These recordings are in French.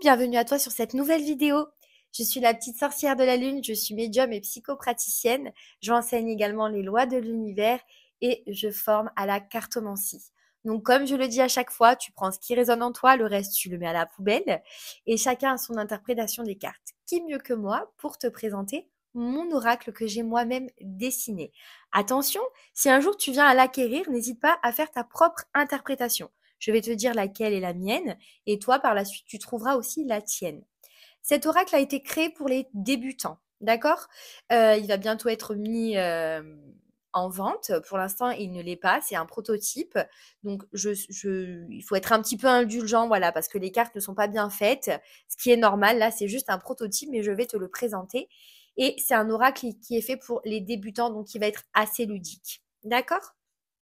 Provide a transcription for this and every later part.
bienvenue à toi sur cette nouvelle vidéo. Je suis la petite sorcière de la lune, je suis médium et psychopraticienne. J'enseigne également les lois de l'univers et je forme à la cartomancie. Donc comme je le dis à chaque fois, tu prends ce qui résonne en toi, le reste tu le mets à la poubelle et chacun a son interprétation des cartes. Qui mieux que moi pour te présenter mon oracle que j'ai moi-même dessiné. Attention, si un jour tu viens à l'acquérir, n'hésite pas à faire ta propre interprétation. Je vais te dire laquelle est la mienne et toi, par la suite, tu trouveras aussi la tienne. Cet oracle a été créé pour les débutants, d'accord? Il va bientôt être mis en vente. Pour l'instant, il ne l'est pas. C'est un prototype. Donc, il faut être un petit peu indulgent, voilà, parce que les cartes ne sont pas bien faites. Ce qui est normal, là, c'est juste un prototype, mais je vais te le présenter. Et c'est un oracle qui est fait pour les débutants, donc qui va être assez ludique. D'accord?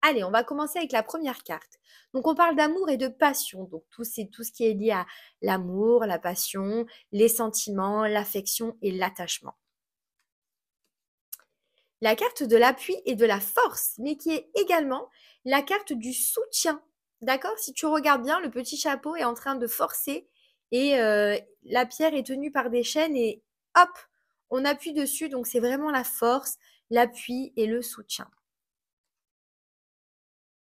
Allez, on va commencer avec la première carte. Donc, on parle d'amour et de passion. Donc, c'est tout ce qui est lié à l'amour, la passion, les sentiments, l'affection et l'attachement. La carte de l'appui et de la force, mais qui est également la carte du soutien. D'accord? Si tu regardes bien, le petit chapeau est en train de forcer et la pierre est tenue par des chaînes et hop, on appuie dessus. Donc, c'est vraiment la force, l'appui et le soutien.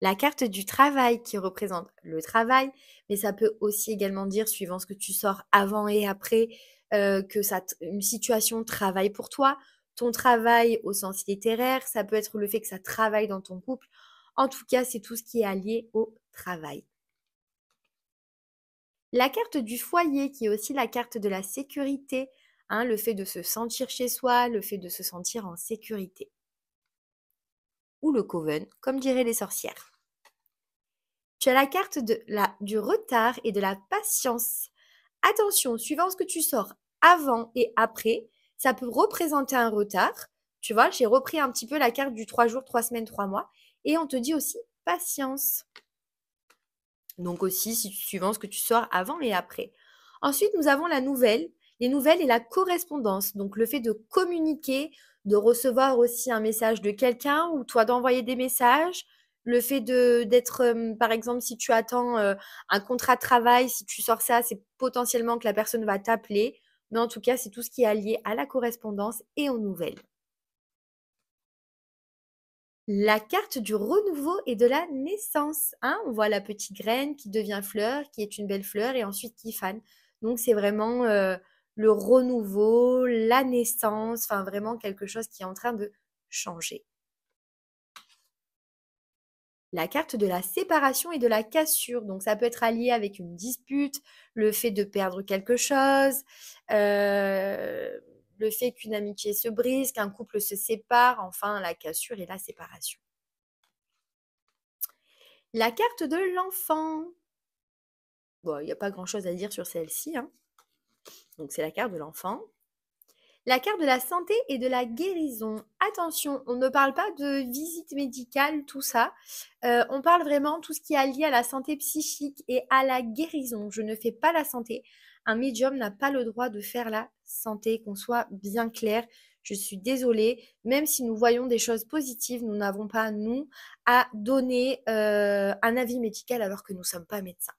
La carte du travail qui représente le travail, mais ça peut aussi également dire, suivant ce que tu sors avant et après, une situation travaille pour toi. Ton travail au sens littéraire, ça peut être le fait que ça travaille dans ton couple. En tout cas, c'est tout ce qui est allié au travail. La carte du foyer, qui est aussi la carte de la sécurité, hein, le fait de se sentir chez soi, le fait de se sentir en sécurité. Ou le coven, comme diraient les sorcières. Tu as la carte du retard et de la patience. Attention, suivant ce que tu sors avant et après, ça peut représenter un retard. Tu vois, j'ai repris un petit peu la carte du 3 jours, 3 semaines, 3 mois. Et on te dit aussi patience. Donc aussi, suivant ce que tu sors avant et après. Ensuite, nous avons la nouvelle, les nouvelles et la correspondance. Donc le fait de communiquer, de recevoir aussi un message de quelqu'un ou toi d'envoyer des messages. Le fait d'être, par exemple, si tu attends un contrat de travail, si tu sors ça, c'est potentiellement que la personne va t'appeler. Mais en tout cas, c'est tout ce qui est lié à la correspondance et aux nouvelles. La carte du renouveau et de la naissance, hein. On voit la petite graine qui devient fleur, qui est une belle fleur et ensuite qui fane. Donc c'est vraiment le renouveau, la naissance, enfin vraiment quelque chose qui est en train de changer. La carte de la séparation et de la cassure, donc ça peut être allié avec une dispute, le fait de perdre quelque chose, le fait qu'une amitié se brise, qu'un couple se sépare, enfin la cassure et la séparation. La carte de l'enfant. Bon, il n'y a pas grand-chose à dire sur celle-ci, hein. Donc, c'est la carte de l'enfant. La carte de la santé et de la guérison. Attention, on ne parle pas de visite médicale, tout ça. On parle vraiment tout ce qui est lié à la santé psychique et à la guérison. Je ne fais pas la santé. Un médium n'a pas le droit de faire la santé, qu'on soit bien clair. Je suis désolée, même si nous voyons des choses positives, nous n'avons pas, nous, à donner un avis médical alors que nous ne sommes pas médecins.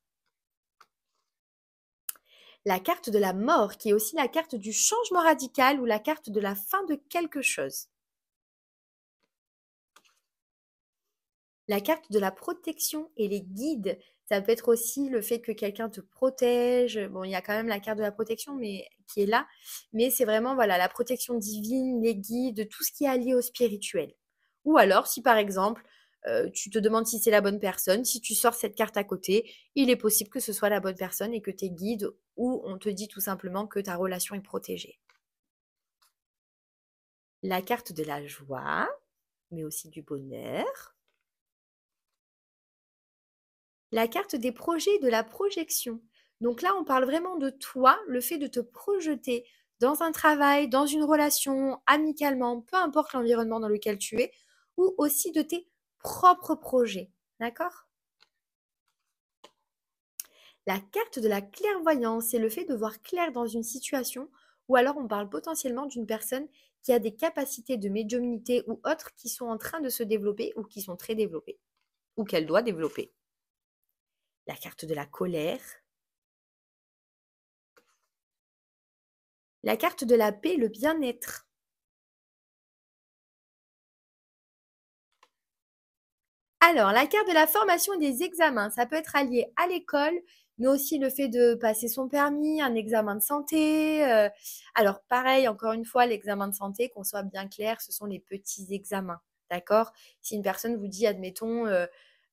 La carte de la mort, qui est aussi la carte du changement radical ou la carte de la fin de quelque chose. La carte de la protection et les guides, ça peut être aussi le fait que quelqu'un te protège. Bon, il y a quand même la carte de la protection, mais qui est là. Mais c'est vraiment voilà la protection divine, les guides, tout ce qui est lié au spirituel. Ou alors, si par exemple, tu te demandes si c'est la bonne personne, si tu sors cette carte à côté, il est possible que ce soit la bonne personne et que tes guides, ou on te dit tout simplement que ta relation est protégée. La carte de la joie, mais aussi du bonheur. La carte des projets, de la projection. Donc là, on parle vraiment de toi, le fait de te projeter dans un travail, dans une relation, amicalement, peu importe l'environnement dans lequel tu es, ou aussi de tes propres projets. D'accord? La carte de la clairvoyance, c'est le fait de voir clair dans une situation, ou alors on parle potentiellement d'une personne qui a des capacités de médiumnité ou autres qui sont en train de se développer ou qui sont très développées, ou qu'elle doit développer. La carte de la colère. La carte de la paix, le bien-être. Alors, la carte de la formation et des examens, ça peut être allié à l'école, mais aussi le fait de passer son permis, un examen de santé. Alors, pareil, encore une fois, l'examen de santé, qu'on soit bien clair, ce sont les petits examens. D'accord? Si une personne vous dit, admettons,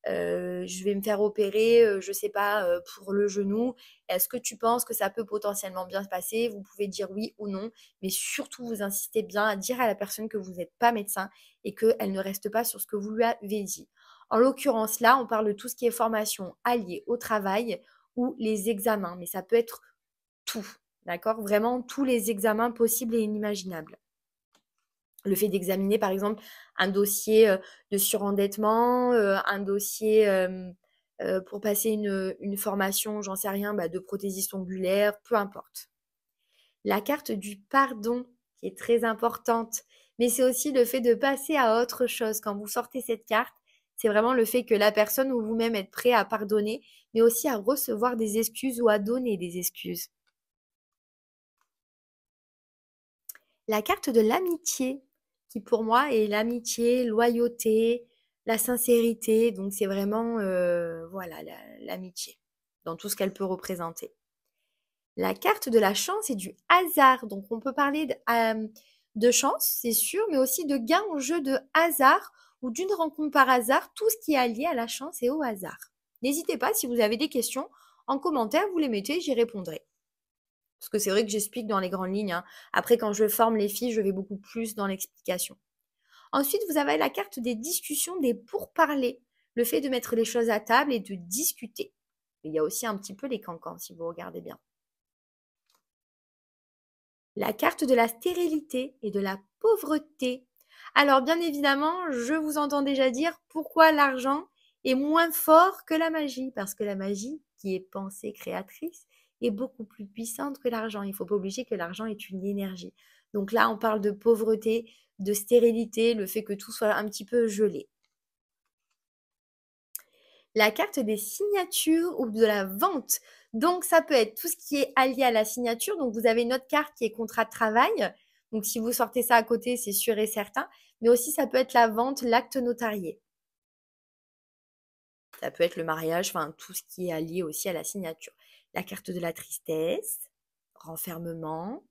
je vais me faire opérer, je ne sais pas, pour le genou, est-ce que tu penses que ça peut potentiellement bien se passer? Vous pouvez dire oui ou non, mais surtout, vous insistez bien à dire à la personne que vous n'êtes pas médecin et qu'elle ne reste pas sur ce que vous lui avez dit. En l'occurrence, là, on parle de tout ce qui est formation alliée au travail ou les examens, mais ça peut être tout, d'accord? Vraiment tous les examens possibles et inimaginables. Le fait d'examiner, par exemple, un dossier de surendettement, un dossier pour passer une formation, j'en sais rien, bah, de prothésiste ongulaire, peu importe. La carte du pardon, qui est très importante, mais c'est aussi le fait de passer à autre chose. Quand vous sortez cette carte, c'est vraiment le fait que la personne ou vous-même êtes prêt à pardonner, mais aussi à recevoir des excuses ou à donner des excuses. La carte de l'amitié, qui pour moi est l'amitié, loyauté, la sincérité. Donc c'est vraiment voilà l'amitié dans tout ce qu'elle peut représenter. La carte de la chance et du hasard. Donc on peut parler de chance, c'est sûr, mais aussi de gain au jeu de hasard ou d'une rencontre par hasard, tout ce qui est lié à la chance et au hasard. N'hésitez pas, si vous avez des questions, en commentaire, vous les mettez, j'y répondrai. Parce que c'est vrai que j'explique dans les grandes lignes, hein. Après, quand je forme les filles, je vais beaucoup plus dans l'explication. Ensuite, vous avez la carte des discussions, des pourparlers. Le fait de mettre les choses à table et de discuter. Il y a aussi un petit peu les cancans, si vous regardez bien. La carte de la stérilité et de la pauvreté. Alors, bien évidemment, je vous entends déjà dire pourquoi l'argent est moins fort que la magie. Parce que la magie, qui est pensée créatrice, est beaucoup plus puissante que l'argent. Il ne faut pas oublier que l'argent est une énergie. Donc là, on parle de pauvreté, de stérilité, le fait que tout soit un petit peu gelé. La carte des signatures ou de la vente. Donc, ça peut être tout ce qui est allié à la signature. Donc, vous avez une autre carte qui est contrat de travail. Donc, si vous sortez ça à côté, c'est sûr et certain. Mais aussi, ça peut être la vente, l'acte notarié. Ça peut être le mariage, enfin, tout ce qui est allié aussi à la signature. La carte de la tristesse, renfermement.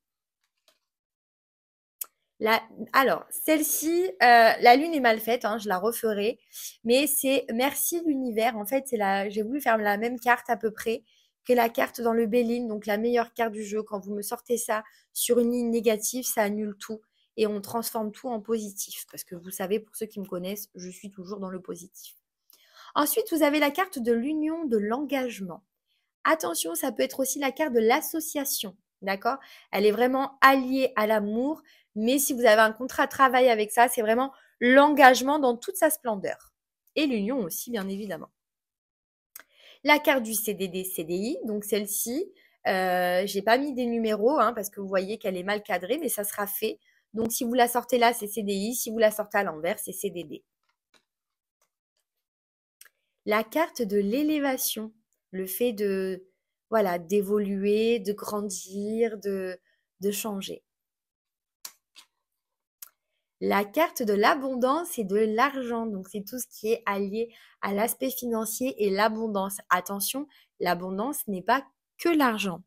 Alors, celle-ci, la lune est mal faite, hein, je la referai, mais c'est merci l'univers. En fait, j'ai voulu faire la même carte à peu près que la carte dans le Béline, donc la meilleure carte du jeu. Quand vous me sortez ça sur une ligne négative, ça annule tout et on transforme tout en positif. Parce que vous savez, pour ceux qui me connaissent, je suis toujours dans le positif. Ensuite, vous avez la carte de l'union, de l'engagement. Attention, ça peut être aussi la carte de l'association, d'accord? Elle est vraiment alliée à l'amour, mais si vous avez un contrat de travail avec ça, c'est vraiment l'engagement dans toute sa splendeur. Et l'union aussi, bien évidemment. La carte du CDD-CDI, donc celle-ci, j'ai pas mis des numéros hein, parce que vous voyez qu'elle est mal cadrée, mais ça sera fait. Donc si vous la sortez là, c'est CDI. Si vous la sortez à l'envers, c'est CDD. La carte de l'élévation, le fait de voilà, d'évoluer, de grandir, de changer. La carte de l'abondance et de l'argent, donc c'est tout ce qui est allié à l'aspect financier et l'abondance. Attention, l'abondance n'est pas que l'argent.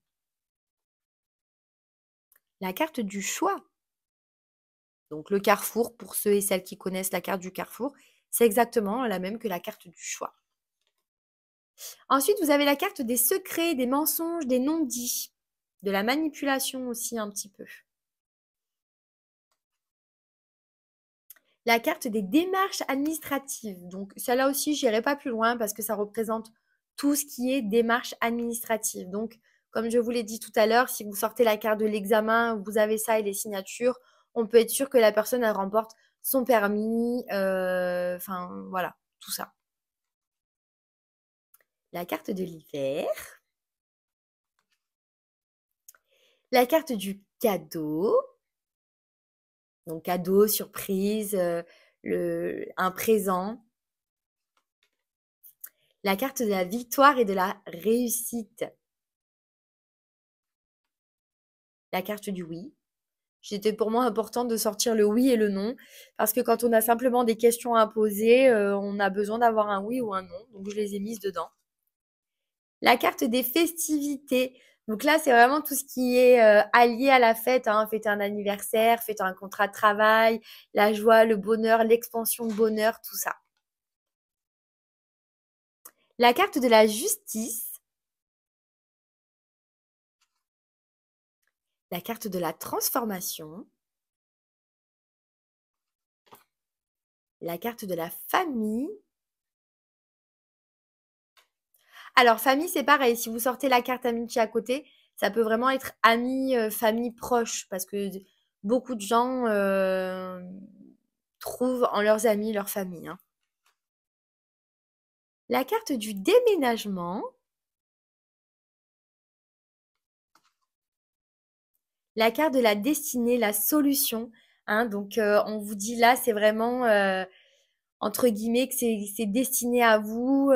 La carte du choix, donc le carrefour, pour ceux et celles qui connaissent la carte du carrefour, c'est exactement la même que la carte du choix. Ensuite, vous avez la carte des secrets, des mensonges, des non-dits, de la manipulation aussi un petit peu. La carte des démarches administratives. Donc, celle-là aussi, je n'irai pas plus loin parce que ça représente tout ce qui est démarches administratives. Donc, comme je vous l'ai dit tout à l'heure, si vous sortez la carte de l'examen, vous avez ça et les signatures, on peut être sûr que la personne, elle remporte son permis, enfin, voilà, tout ça. La carte de l'hiver. La carte du cadeau. Donc, cadeau, surprise, un présent. La carte de la victoire et de la réussite. La carte du oui. C'était pour moi important de sortir le oui et le non, parce que quand on a simplement des questions à poser, on a besoin d'avoir un oui ou un non, donc je les ai mises dedans. La carte des festivités. Donc là, c'est vraiment tout ce qui est allié à la fête, hein. Fêter un anniversaire, fêter un contrat de travail, la joie, le bonheur, l'expansion de bonheur, tout ça. La carte de la justice, la carte de la transformation, la carte de la famille. Alors, famille, c'est pareil. Si vous sortez la carte amitié à côté, ça peut vraiment être amis, famille proche, parce que beaucoup de gens trouvent en leurs amis leur famille, hein. La carte du déménagement, la carte de la destinée, la solution, hein. Donc, on vous dit là, c'est vraiment entre guillemets que c'est destiné à vous,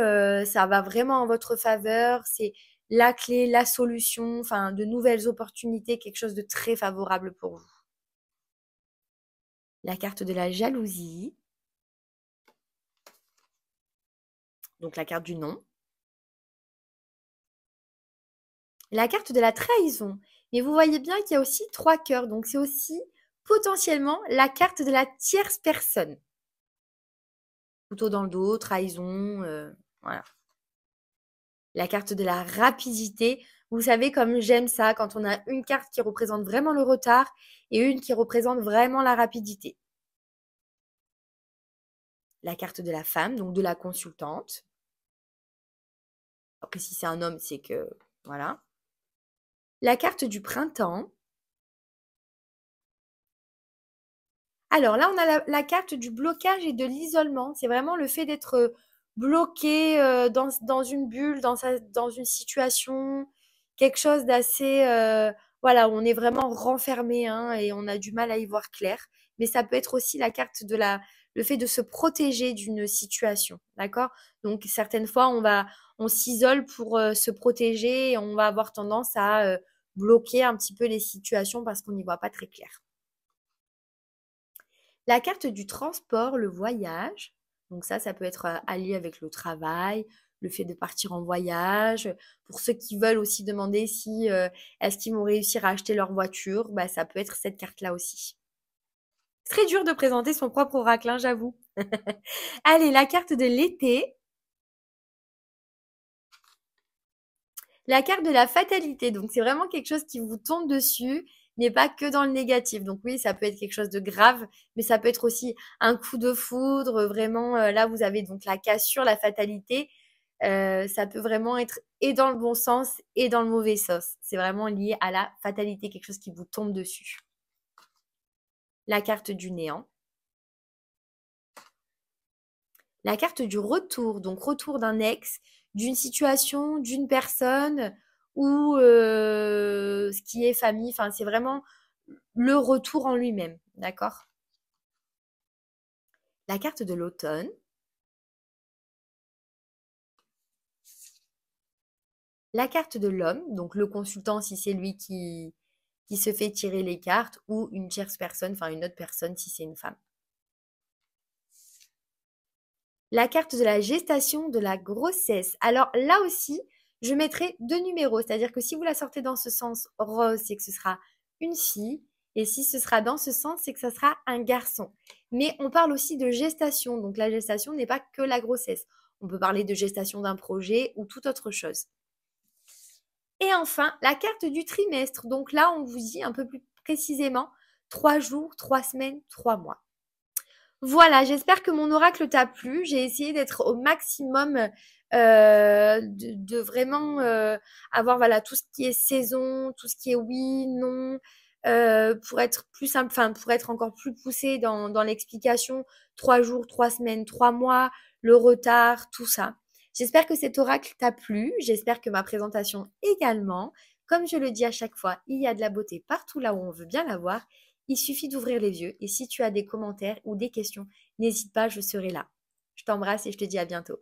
ça va vraiment en votre faveur, c'est la clé, la solution, enfin de nouvelles opportunités, quelque chose de très favorable pour vous. La carte de la jalousie, donc la carte du non. La carte de la trahison. Mais vous voyez bien qu'il y a aussi 3 cœurs, donc c'est aussi potentiellement la carte de la tierce personne. Couteau dans le dos, trahison, voilà. La carte de la rapidité. Vous savez comme j'aime ça, quand on a une carte qui représente vraiment le retard et une qui représente vraiment la rapidité. La carte de la femme, donc de la consultante. Après, si c'est un homme, c'est que... Voilà. La carte du printemps. Alors là, on a la carte du blocage et de l'isolement. C'est vraiment le fait d'être bloqué dans une bulle, dans une situation, quelque chose d'assez... voilà, on est vraiment renfermé, hein, et on a du mal à y voir clair. Mais ça peut être aussi la carte de le fait de se protéger d'une situation, d'accord? Donc certaines fois, on s'isole pour se protéger et on va avoir tendance à bloquer un petit peu les situations parce qu'on n'y voit pas très clair. La carte du transport, le voyage, donc ça peut être allié avec le travail, le fait de partir en voyage. Pour ceux qui veulent aussi demander si est-ce qu'ils vont réussir à acheter leur voiture, bah, ça peut être cette carte-là aussi. C'est très dur de présenter son propre oracle, hein, j'avoue. Allez, la carte de l'été, la carte de la fatalité. Donc, c'est vraiment quelque chose qui vous tombe dessus, mais pas que dans le négatif. Donc, oui, ça peut être quelque chose de grave, mais ça peut être aussi un coup de foudre. Vraiment, là, vous avez donc la cassure, la fatalité. Ça peut vraiment être et dans le bon sens et dans le mauvais sens. C'est vraiment lié à la fatalité, quelque chose qui vous tombe dessus. La carte du néant. La carte du retour, donc retour d'un ex, d'une situation, d'une personne ou ce qui est famille. Enfin, c'est vraiment le retour en lui-même, d'accord? La carte de l'automne. La carte de l'homme, donc le consultant si c'est lui qui se fait tirer les cartes ou une tierce personne, enfin une autre personne si c'est une femme. La carte de la gestation, de la grossesse. Alors là aussi, je mettrai 2 numéros, c'est-à-dire que si vous la sortez dans ce sens rose, c'est que ce sera une fille, et si ce sera dans ce sens, c'est que ce sera un garçon. Mais on parle aussi de gestation, donc la gestation n'est pas que la grossesse. On peut parler de gestation d'un projet ou toute autre chose. Et enfin, la carte du trimestre. Donc là, on vous dit un peu plus précisément 3 jours, 3 semaines, 3 mois. Voilà, j'espère que mon oracle t'a plu. J'ai essayé d'être au maximum, de vraiment avoir voilà, tout ce qui est saison, tout ce qui est oui, non, pour être plus simple, enfin pour être encore plus poussé dans l'explication. 3 jours, 3 semaines, 3 mois, le retard, tout ça. J'espère que cet oracle t'a plu. J'espère que ma présentation également. Comme je le dis à chaque fois, il y a de la beauté partout là où on veut bien la voir. Il suffit d'ouvrir les yeux et si tu as des commentaires ou des questions, n'hésite pas, je serai là. Je t'embrasse et je te dis à bientôt.